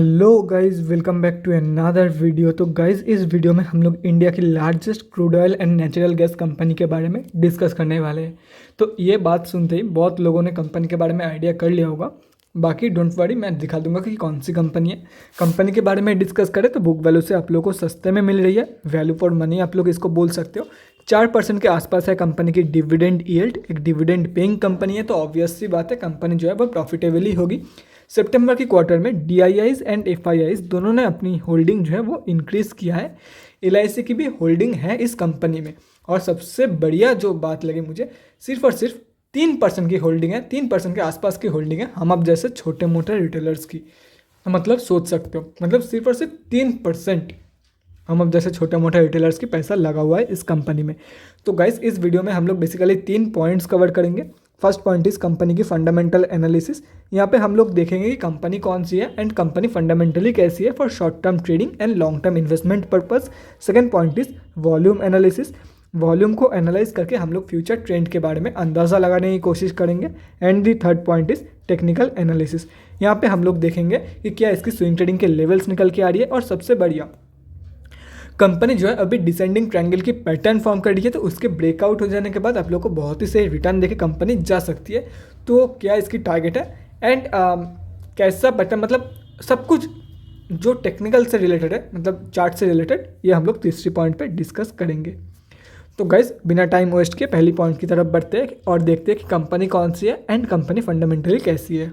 Hello guys, welcome back to another video. तो guys इस video में हम लोग इंडिया की largest crude oil and natural gas company के बारे में डिस्कस करने वाले हैं। तो ये बात सुनते ही बहुत लोगों ने कंपनी के बारे में आइडिया कर लिया होगा। बाकी डोंट वरी, मैं दिखा दूंगा कि कौन सी कंपनी है। कंपनी के बारे में डिस्कस करें तो बुक वैल्यू से आप लोगों को सस्ते में मिल रही है। वैल्यू फॉर मनी आप लोग इसको बोल सकते हो। 4% के आसपास है कंपनी की डिविडेंड यील्ड। एक डिविडेंड पेइंग कंपनी है तो ऑब्वियस सी बात है कंपनी जो है वो प्रॉफिटेबल होगी। सितंबर की क्वार्टर में डीआईआईज एंड एफआईआईज दोनों ने अपनी होल्डिंग जो है वो इंक्रीज़ किया है। एलआईसी की भी होल्डिंग है इस कंपनी में। और सबसे बढ़िया जो बात लगी मुझे, सिर्फ और सिर्फ 3% की होल्डिंग है। 3% के आसपास की होल्डिंग है हम अब जैसे छोटे मोटे रिटेलर्स की। मतलब सोच सकते हो, मतलब सिर्फ और सिर्फ 3% हम अब जैसे छोटे मोटे रिटेलर्स की पैसा लगा हुआ है इस कंपनी में। तो गाइस इस वीडियो में हम लोग बेसिकली 3 पॉइंट्स कवर करेंगे। फर्स्ट पॉइंट इज कंपनी की फंडामेंटल एनालिसिस। यहाँ पे हम लोग देखेंगे कि कंपनी कौन सी है एंड कंपनी फंडामेंटली कैसी है for short term trading and long term investment purpose. Second point is volume analysis. Volume को एनालाइज करके हम लोग फ्यूचर ट्रेंड के बारे में अंदाज़ा लगाने की कोशिश करेंगे। And the third point is technical analysis. यहाँ पे हम लोग देखेंगे कि क्या इसकी स्विंग ट्रेडिंग के लेवल्स निकल के आ रही है, और सबसे बढ़िया कंपनी जो है अभी डिसेंडिंग ट्रायंगल की पैटर्न फॉर्म कर रही है। तो उसके ब्रेकआउट हो जाने के बाद आप लोग को बहुत ही सही रिटर्न देके कंपनी जा सकती है। तो क्या इसकी टारगेट है एंड कैसा पैटर्न, मतलब सब कुछ जो टेक्निकल से रिलेटेड है, मतलब चार्ट से रिलेटेड, ये हम लोग तीसरी पॉइंट पे डिस्कस करेंगे। तो गाइस बिना टाइम वेस्ट किए पहली पॉइंट की तरफ बढ़ते हैं और देखते हैं कि कंपनी कौन सी है एंड कंपनी फंडामेंटली कैसी है।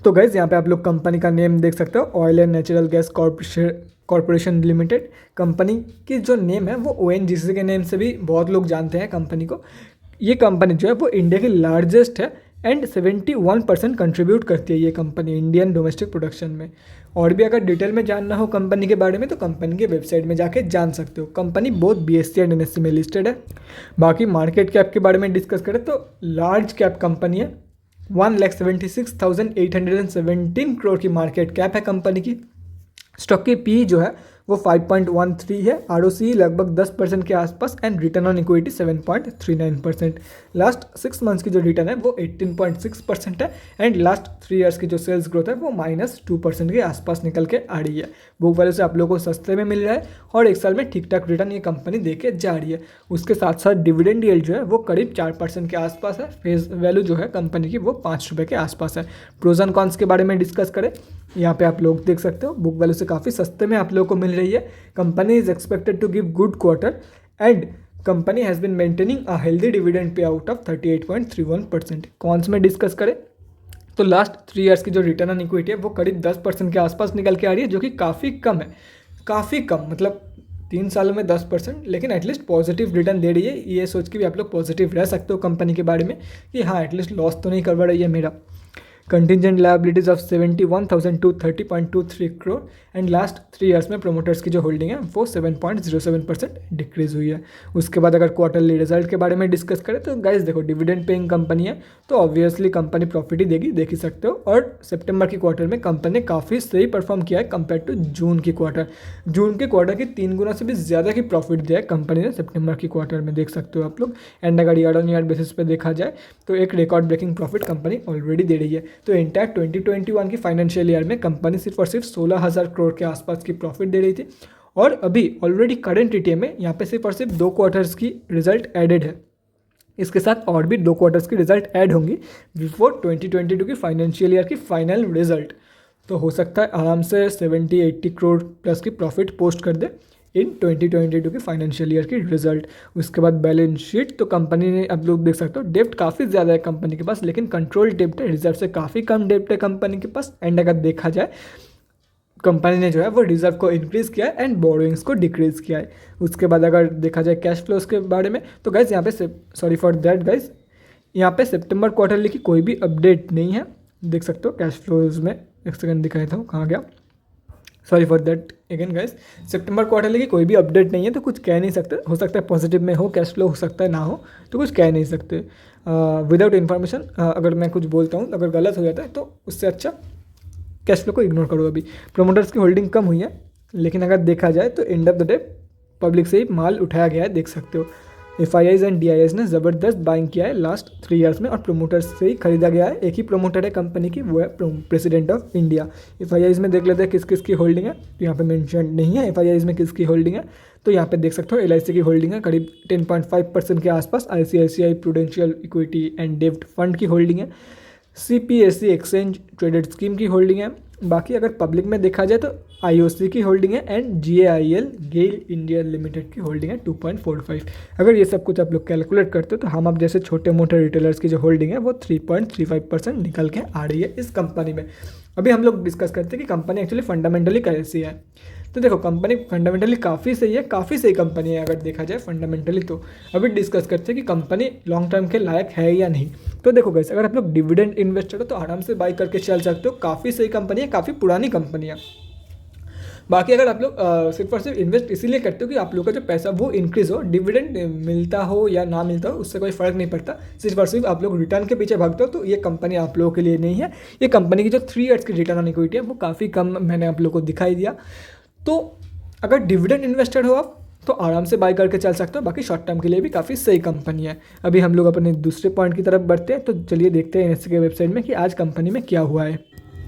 तो गाइज यहाँ पे आप लोग कंपनी का नेम देख सकते हो, oil and natural gas corporation limited. Company की जो नेम है वो ओएनजीसी के नेम से भी बहुत लोग जानते हैं कंपनी को। ये कंपनी जो है वो इंडिया की लार्जेस्ट है एंड 71% कंट्रीब्यूट करती है ये कंपनी इंडियन डोमेस्टिक प्रोडक्शन में। और भी अगर डिटेल में जानना हो कंपनी के बारे में तो कंपनी के वेबसाइट में जाके जान सकते हो। Company both BSc and NSC में लिस्टेड है। बाकी मार्केट कैप के बारे में डिस्कस करें तो लार्ज कैप कंपनी है। 1,76,817 करोड़ की मार्केट कैप है कंपनी की। स्टॉक की पी जो है वो 5.13 है। आरओसी लगभग 10% के आसपास and return on equity 7.39%। Last 6 months की जो रिटर्न है वो 18.6% है एंड लास्ट 3 ईयर्स की जो सेल्स ग्रोथ है वो -2% के आसपास निकल के आ रही है। बुक वैल्यू से आप लोगों को सस्ते में मिल रहा है और एक साल में ठीक ठाक रिटर्न ये कंपनी दे के जा रही है। उसके साथ साथ डिविडेंड यील्ड जो है वो करीब 4% के आसपास है। फेस वैल्यू जो है कंपनी की वो 5 रुपये के आसपास है। प्रोज एंड कॉन्स के बारे में डिस्कस करें, यहाँ पे आप लोग देख सकते हो बुक वैल्यू से काफ़ी सस्ते में आप लोगों को मिल रही है। Company is expected to give good quarter and company has been maintaining a healthy dividend pay out of 38.31%। Cons में डिस्कस करें तो लास्ट 3 ईयर्स की जो रिटर्न ऑन इक्विटी है वो करीब 10% के आसपास निकल के आ रही है, जो कि काफ़ी कम है। काफ़ी कम मतलब 3 सालों में 10%, लेकिन एटलीस्ट पॉजिटिव रिटर्न दे रही है। ये सोच के भी आप लोग पॉजिटिव रह सकते हो कंपनी के बारे में कि हाँ एटलीस्ट लॉस तो नहीं करवा रही है मेरा। Contingent liabilities of 71,230.23 crore and last 3 years में प्रोमोटर्स की जो होल्डिंग है वो 7.07% डिक्रीज हुई है। उसके बाद अगर क्वार्टरली रिजल्ट के बारे में डिस्कस करें तो गाइस देखो डिविडेंड पेइंग कंपनी है तो ऑब्वियसली कंपनी प्रॉफिट ही देगी, देख ही सकते हो। और सितंबर की क्वार्टर में कंपनी ने काफ़ी सही परफॉर्म किया है कंपेयर टू जून की क्वार्टर। जून के क्वार्टर की 3 गुना से भी ज़्यादा की प्रॉफिट दिया है कंपनी ने सितंबर की क्वार्टर में, देख सकते हो आप लोग। एंड अगर ईयर ऑन ईयर बेसिस पे देखा जाए तो एक record breaking profit company already दे रही है। तो इंटैक्ट 2021 की फाइनेंशियल ईयर में कंपनी सिर्फ और सिर्फ 16,000 करोड़ के आसपास की प्रॉफिट दे रही थी। और अभी ऑलरेडी करंट ईटीएम में यहाँ पे सिर्फ और सिर्फ 2 क्वार्टर्स की रिजल्ट एडेड है। इसके साथ और भी 2 क्वार्टर्स की रिजल्ट ऐड होंगी बिफोर 2022 की फाइनेंशियल ईयर की फाइनल रिजल्ट। तो हो सकता है आराम से 70-80 करोड़ प्लस की प्रॉफिट पोस्ट कर दे इन 2022 की फाइनेंशियल ईयर की रिजल्ट। उसके बाद बैलेंस शीट तो कंपनी ने आप लोग देख सकते हो डेप्ट काफ़ी ज़्यादा है कंपनी के पास, लेकिन कंट्रोल डेप्ट है, रिजर्व से काफ़ी कम डेप्ट है कंपनी के पास। एंड अगर देखा जाए कंपनी ने जो है वो रिजर्व को इंक्रीज़ किया है एंड बोरोइंग्स को डिक्रीज़ किया है। उसके बाद अगर देखा जाए कैश फ्लोज के बारे में तो गाइज यहाँ पे सॉरी फॉर दैट गाइज, यहाँ पे सितंबर क्वार्टरली की कोई भी अपडेट नहीं है, देख सकते हो। कैश फ्लोज में एक सेकंड दिखाया था, कहाँ गया, sorry for that again guys. September quarterly की कोई भी अपडेट नहीं है तो कुछ कह नहीं सकते। हो सकता है पॉजिटिव में हो कैश फ्लो, हो सकता है ना हो, तो कुछ कह नहीं सकते विदाउट इन्फॉर्मेशन। अगर मैं कुछ बोलता हूँ अगर गलत हो जाता है तो उससे अच्छा कैश फ्लो को इग्नोर करो। अभी प्रोमोटर्स की होल्डिंग कम हुई है, लेकिन अगर देखा जाए तो end of the day public से ही माल उठाया गया है, देख सकते हो। FIIs एंड DIIs ने ज़बरदस्त बाइंग किया है लास्ट 3 ईयर्स में और प्रोमोटर्स से ही खरीदा गया है। एक ही प्रोमोटर है कंपनी की, वो है प्रेसिडेंट ऑफ इंडिया। FIIs में देख लेते हैं किस किस की होल्डिंग है, तो यहाँ पे मेंशन नहीं है FIIs में किसकी होल्डिंग है। तो यहाँ पे देख सकते हो LIC की होल्डिंग है करीब 10.5% के आसपास, ICICI प्रूडेंशियल इक्विटी एंड डेब्ट फंड की होल्डिंग है, CPSE एक्सचेंज ट्रेडेड स्कीम की होल्डिंग है। बाकी अगर पब्लिक में देखा जाए तो IOC की होल्डिंग है and GAIL GAIL India limited की होल्डिंग है 2.45। अगर ये सब कुछ आप लोग कैलकुलेट करते हो तो हम आप जैसे छोटे मोटे रिटेलर्स की जो होल्डिंग है वो 3.35% निकल के आ रही है इस कंपनी में। अभी हम लोग डिस्कस करते हैं कि कंपनी एक्चुअली फंडामेंटली कैसी है। तो देखो कंपनी फंडामेंटली काफ़ी सही है, काफ़ी सही कंपनी है अगर देखा जाए फंडामेंटली। तो अभी डिस्कस करते हैं कि कंपनी लॉन्ग टर्म के लायक है या नहीं। तो देखो गाइस, अगर आप लोग डिविडेंड इन्वेस्टर हो तो आराम से बाई करके चल सकते हो, काफ़ी सही कंपनी है, काफ़ी पुरानी कंपनी है। बाकी अगर आप लोग सिर्फ और सिर्फ इन्वेस्ट इसीलिए करते हो कि आप लोग का जो पैसा वो इंक्रीज़ हो, डिविडेंड मिलता हो या ना मिलता हो उससे कोई फ़र्क नहीं पड़ता, सिर्फ और सिर्फ आप लोग रिटर्न के पीछे भागते हो, तो ये कंपनी आप लोगों के लिए नहीं है। ये कंपनी की जो 3 ईयर्स की रिटर्न ऑन इक्विटी है वो काफ़ी कम मैंने आप लोग को दिखाई दिया। तो अगर डिविडेंड इन्वेस्टेड हो आप तो आराम से बाई करके चल सकते हो, बाकी शॉर्ट टर्म के लिए भी काफ़ी सही कंपनी है। अभी हम लोग अपने दूसरे पॉइंट की तरफ बढ़ते हैं, तो चलिए देखते हैं NSE के वेबसाइट में कि आज कंपनी में क्या हुआ है।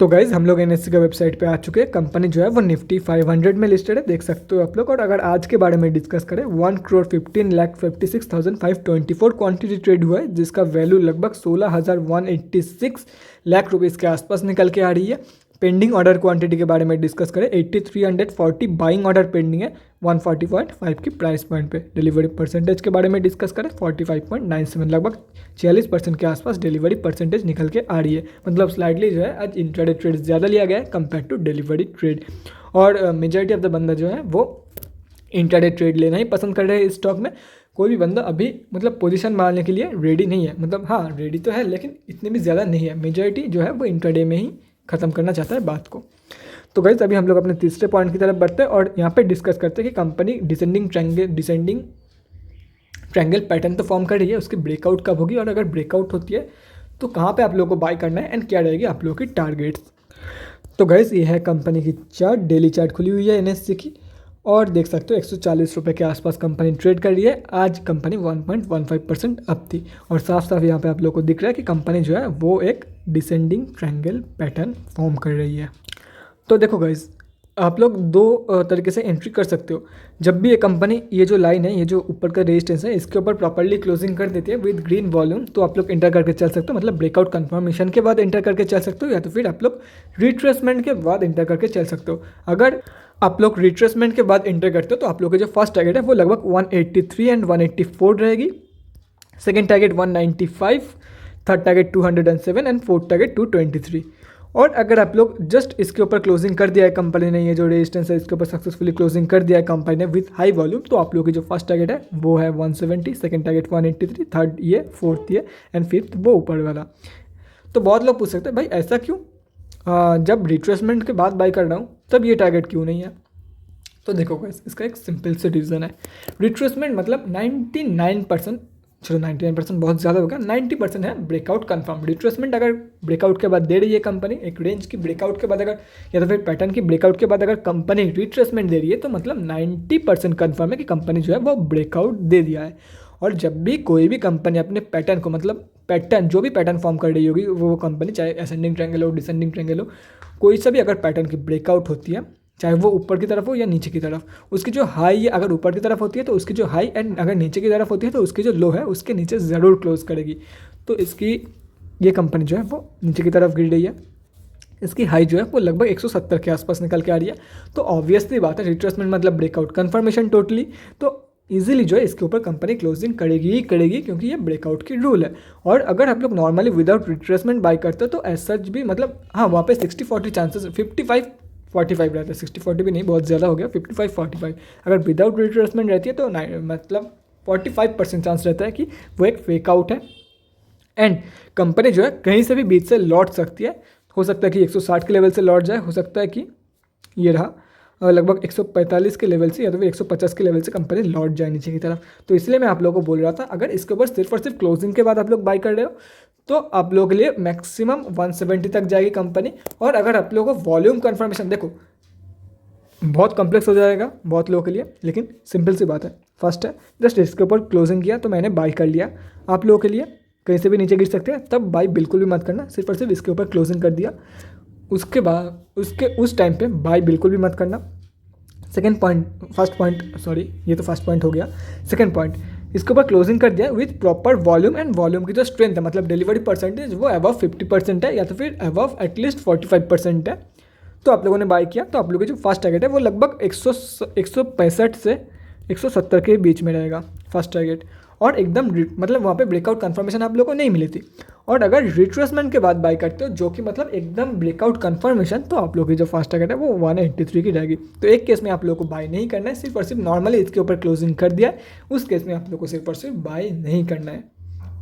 तो गाइज हम लोग NSE के वेबसाइट पे आ चुके हैं। कंपनी जो है वो निफ्टी 500 में लिस्टेड है, देख सकते हो आप लोग। और अगर आज के बारे में डिस्कस करें, 1,15,56,524 क्वांटिटी ट्रेड हुआ है, जिसका वैल्यू लगभग 16,186 लाख रुपीज़ के आसपास निकल के आ रही है। पेंडिंग ऑर्डर क्वांटिटी के बारे में डिस्कस करें, 8340 बाइंग ऑर्डर पेंडिंग है 140.5 की प्राइस पॉइंट पे। डिलीवरी परसेंटेज के बारे में डिस्कस करें, 45.97, लगभग 46% के आसपास डिलीवरी परसेंटेज निकल के आ रही है। मतलब स्लाइडली जो है आज इंट्राडे ट्रेड ज़्यादा लिया गया है कंपेयर टू डिलीवरी ट्रेड। और मेजॉरिटी ऑफ द बंदा जो है वो इंट्राडे ट्रेड लेना ही पसंद कर रहे हैं इस स्टॉक में। कोई भी बंदा अभी मतलब पोजीशन बनाने के लिए रेडी नहीं है, मतलब हाँ रेडी तो है लेकिन इतनी भी ज़्यादा नहीं है। मेजॉरिटी जो है वो इंट्राडे में ही ख़त्म करना चाहता है बात को। तो गाइस अभी हम लोग अपने तीसरे पॉइंट की तरफ बढ़ते हैं और यहाँ पे डिस्कस करते हैं कि कंपनी डिसेंडिंग ट्रायंगल पैटर्न तो फॉर्म कर रही है, उसकी ब्रेकआउट कब होगी और अगर ब्रेकआउट होती है तो कहाँ पे आप लोगों को बाय करना है एंड क्या रहेगी आप लोगों की टारगेट्स। तो गाइस ये है कंपनी की चार्ट, डेली चार्ट खुली हुई है NSE की और देख सकते हो 140 रुपये के आसपास कंपनी ट्रेड कर रही है। आज कंपनी 1.15% अप थी और साफ साफ यहाँ पे आप लोगों को दिख रहा है कि कंपनी जो है वो एक डिसेंडिंग ट्रायंगल पैटर्न फॉर्म कर रही है। तो देखो गाइज आप लोग दो तरीके से एंट्री कर सकते हो। जब भी ये कंपनी ये जो लाइन है, ये जो ऊपर का रेजिस्टेंस है, इसके ऊपर प्रॉपर्ली क्लोजिंग कर देती है विद ग्रीन वॉल्यूम, तो आप लोग एंटर करके चल सकते हो। मतलब ब्रेकआउट कंफर्मेशन के बाद एंटर करके चल सकते हो या तो फिर आप लोग रिट्रेसमेंट के बाद एंटर करके चल सकते हो। अगर आप लोग रिट्रेसमेंट के बाद एंटर करते हो तो आप लोग के जो फर्स्ट टारगेट है वो लगभग 183 एंड 184 रहेगी, second target 195, third target 207 and fourth target 223। और अगर आप लोग जस्ट इसके ऊपर क्लोजिंग कर दिया है कंपनी ने, ये जो रेजिस्टेंस है इसके ऊपर सक्सेसफुली क्लोजिंग कर दिया है कंपनी ने विथ हाई वॉल्यूम, तो आप लोग की जो फर्स्ट टारगेट है वो है 170, सेकंड टारगेट 183, थर्ड ये, फोर्थ ये एंड फिफ्थ वो ऊपर वाला। तो बहुत लोग पूछ सकते हैं भाई ऐसा क्यों, जब रिट्रेसमेंट के बाद बाय कर रहा हूँ तब ये टारगेट क्यों नहीं है। तो देखो गाइस इसका एक सिंपल से रीज़न है। रिट्रेसमेंट मतलब 99%, चलो 99% बहुत ज़्यादा होगा, 90% है ब्रेकआउट कंफर्म। रिट्रेसमेंट अगर ब्रेकआउट के बाद दे रही है कंपनी, एक रेंज की ब्रेकआउट के बाद अगर या तो फिर पैटर्न की ब्रेकआउट के बाद अगर कंपनी रिट्रेसमेंट दे रही है तो मतलब 90% कंफर्म है कि कंपनी जो है वो ब्रेकआउट दे दिया है। और जब भी कोई भी कंपनी अपने पैटर्न को, मतलब पैटर्न जो भी पैटर्न फॉर्म कर रही होगी वो कंपनी, चाहे असेंडिंग ट्रायंगल हो, डिसेंडिंग ट्रायंगल हो, कोई सा भी अगर पैटर्न की ब्रेकआउट होती है, चाहे वो ऊपर की तरफ हो या नीचे की तरफ, उसकी जो हाई अगर ऊपर की तरफ होती है तो उसकी जो हाई एंड अगर नीचे की तरफ होती है तो उसकी जो लो है उसके नीचे ज़रूर क्लोज करेगी। तो इसकी ये कंपनी जो है वो नीचे की तरफ गिर रही है, इसकी हाई जो है वो लगभग 170 के आसपास निकल के आ रही है। तो ऑब्वियसली बात है रिट्रेसमेंट मतलब ब्रेकआउट कन्फर्मेशन टोटली, तो इजीली जो है इसके ऊपर कंपनी क्लोजिंग करेगी ही करेगी क्योंकि ये ब्रेकआउट की रूल है। और अगर आप लोग नॉर्मली विदाउट रिट्रेसमेंट बाय करते हो तो एज सच भी मतलब हाँ वहाँ पे 60-40 चांसेस, 55-45 रहता है, 60-40 भी नहीं, बहुत ज़्यादा हो गया, 55-45। अगर विदाउट रिट्रेसमेंट रहती है तो मतलब 45% चांस रहता है कि वो एक फेक आउट है एंड कंपनी जो है कहीं से भी बीच से लौट सकती है। हो सकता है कि 160 के लेवल से लौट जाए, हो सकता है कि ये रहा लगभग 145 के लेवल से या तो फिर 150 के लेवल से कंपनी लौट जाए नीचे की तरफ। तो इसलिए मैं आप लोगों को बोल रहा था अगर इसके ऊपर सिर्फ और सिर्फ क्लोजिंग के बाद आप लोग बाय कर रहे हो तो आप लोगों के लिए मैक्सिमम 170 तक जाएगी कंपनी। और अगर आप लोगों को वॉल्यूम कन्फर्मेशन, देखो बहुत कॉम्प्लेक्स हो जाएगा बहुत लोगों के लिए, लेकिन सिंपल सी बात है, फर्स्ट है, जस्ट इसके ऊपर क्लोजिंग किया तो मैंने बाई कर लिया। आप लोगों के लिए कहीं से भी नीचे गिर सकते हैं, तब बाई बिल्कुल भी मत करना, सिर्फ और सिर्फ इसके ऊपर क्लोजिंग कर दिया। उसके बाद उस टाइम पे बाई बिल्कुल भी मत करना। Second point, first point sorry, ये तो फर्स्ट पॉइंट हो गया। सेकेंड पॉइंट, इसके ऊपर क्लोजिंग कर दिया with proper volume, and volume की जो स्ट्रेंथ है मतलब डिलीवरी परसेंटेज वो अबव 50% है या तो फिर अबव एटलीस्ट 45% है। तो आप लोगों ने बाई किया तो आप लोगों की जो फर्स्ट टारगेट है वो लगभग 165 से 170 के बीच में रहेगा फर्स्ट टारगेट, और एकदम मतलब वहाँ पे ब्रेकआउट कंफर्मेशन आप लोगों को नहीं मिली थी। और अगर रिट्रेसमेंट के बाद बाई करते हो जो कि मतलब एकदम ब्रेकआउट कंफर्मेशन, तो आप लोगों की जो फर्स्ट टारगेट है वो 183 की रहेगी। तो एक केस में आप लोगों को बाई नहीं करना है, सिर्फ और सिर्फ नॉर्मली इसके ऊपर क्लोजिंग कर दिया है, उस केस में आप लोगों को सिर्फ और सिर्फ बाई नहीं करना है।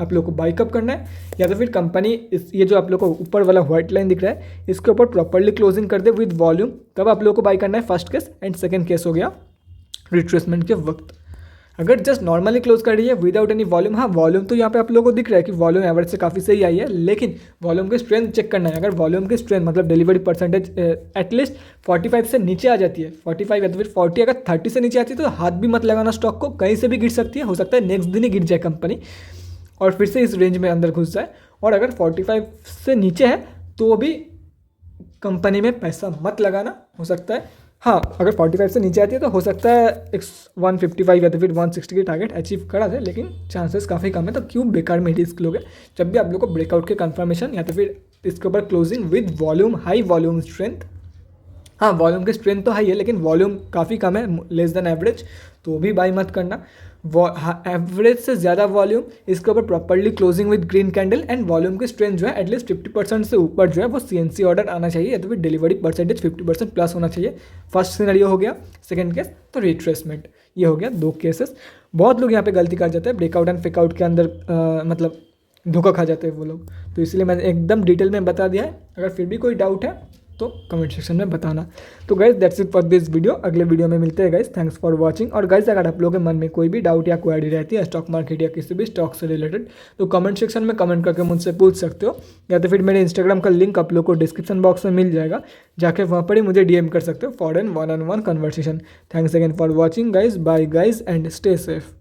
आप लोग को बाई कब करना है, या तो फिर कंपनी ये जो आप लोग को ऊपर वाला व्हाइट लाइन दिख रहा है इसके ऊपर प्रॉपर्ली क्लोजिंग कर दे विद वॉल्यूम, तब आप लोग को बाई करना है first case. And second case हो गया रिट्रेसमेंट के वक्त। अगर जस्ट नॉर्मली क्लोज कर रही है विदाउट एनी वॉल्यूम, हाँ वॉल्यूम तो यहाँ पे आप लोगों को दिख रहा है कि वॉल्यूम एवरेज से काफ़ी सही आई है, लेकिन वॉल्यूम की स्ट्रेंथ चेक करना है। अगर वॉल्यूम की स्ट्रेंथ मतलब डिलीवरी परसेंटेज एटलीस्ट 45 से नीचे आ जाती है, 45 या तो फिर 40, अगर 30 से नीचे आती है तो हाथ भी मत लगाना स्टॉक को, कहीं से भी गिर सकती है, हो सकता है नेक्स्ट दिन ही गिर जाए कंपनी और फिर से इस रेंज में अंदर घुस जाए। और अगर 45 से नीचे है तो भी कंपनी में पैसा मत लगाना, हो सकता है हाँ अगर 45 से नीचे आती है तो हो सकता है 155 या तो फिर 160 की टारगेट अचीव करा दे, लेकिन चांसेस काफ़ी कम है। तो क्यों बेकार में रिस्क लोगे। जब भी आप लोग को ब्रेकआउट के कंफर्मेशन या तो फिर इसके ऊपर closing with volume, high volume strength, हाँ वॉल्यूम की स्ट्रेंथ तो हाई है लेकिन वॉल्यूम काफ़ी कम है, लेस देन एवरेज, तो भी बाई मत करना। एवरेज से ज़्यादा वॉल्यूम, इसके ऊपर properly closing with green candle, and volume की स्ट्रेंथ जो है एटलीस्ट 50% से ऊपर जो है वो CNC ऑर्डर आना चाहिए, या तो फिर डिलीवरी परसेंटेज 50% प्लस होना चाहिए। फर्स्ट सिनेरियो हो गया। सेकंड केस तो रिट्रेसमेंट, ये हो गया 2 केसेस। बहुत लोग यहाँ पे गलती कर जाते हैं, ब्रेकआउट एंड फेकआउट के अंदर मतलब धोखा खा जाते हैं वो लोग, तो इसलिए मैंने एकदम डिटेल में बता दिया है। अगर फिर भी कोई डाउट है तो कमेंट सेक्शन में बताना। तो guys that's it for this video, अगले वीडियो में मिलते हैं गाइज, थैंक्स फॉर वाचिंग। और गाइज अगर आप लोगों के मन में कोई भी डाउट या क्वेरी रहती है स्टॉक मार्केट या किसी भी स्टॉक से रिलेटेड, तो कमेंट सेक्शन में कमेंट करके मुझसे पूछ सकते हो, या तो फिर मेरे इंस्टाग्राम का लिंक आप लोग को डिस्क्रिप्शन बॉक्स में मिल जाएगा, जाके वहाँ पर ही मुझे DM कर सकते हो for an 1-on-1 conversation. Thanks again for watching guys, bye guys and stay safe.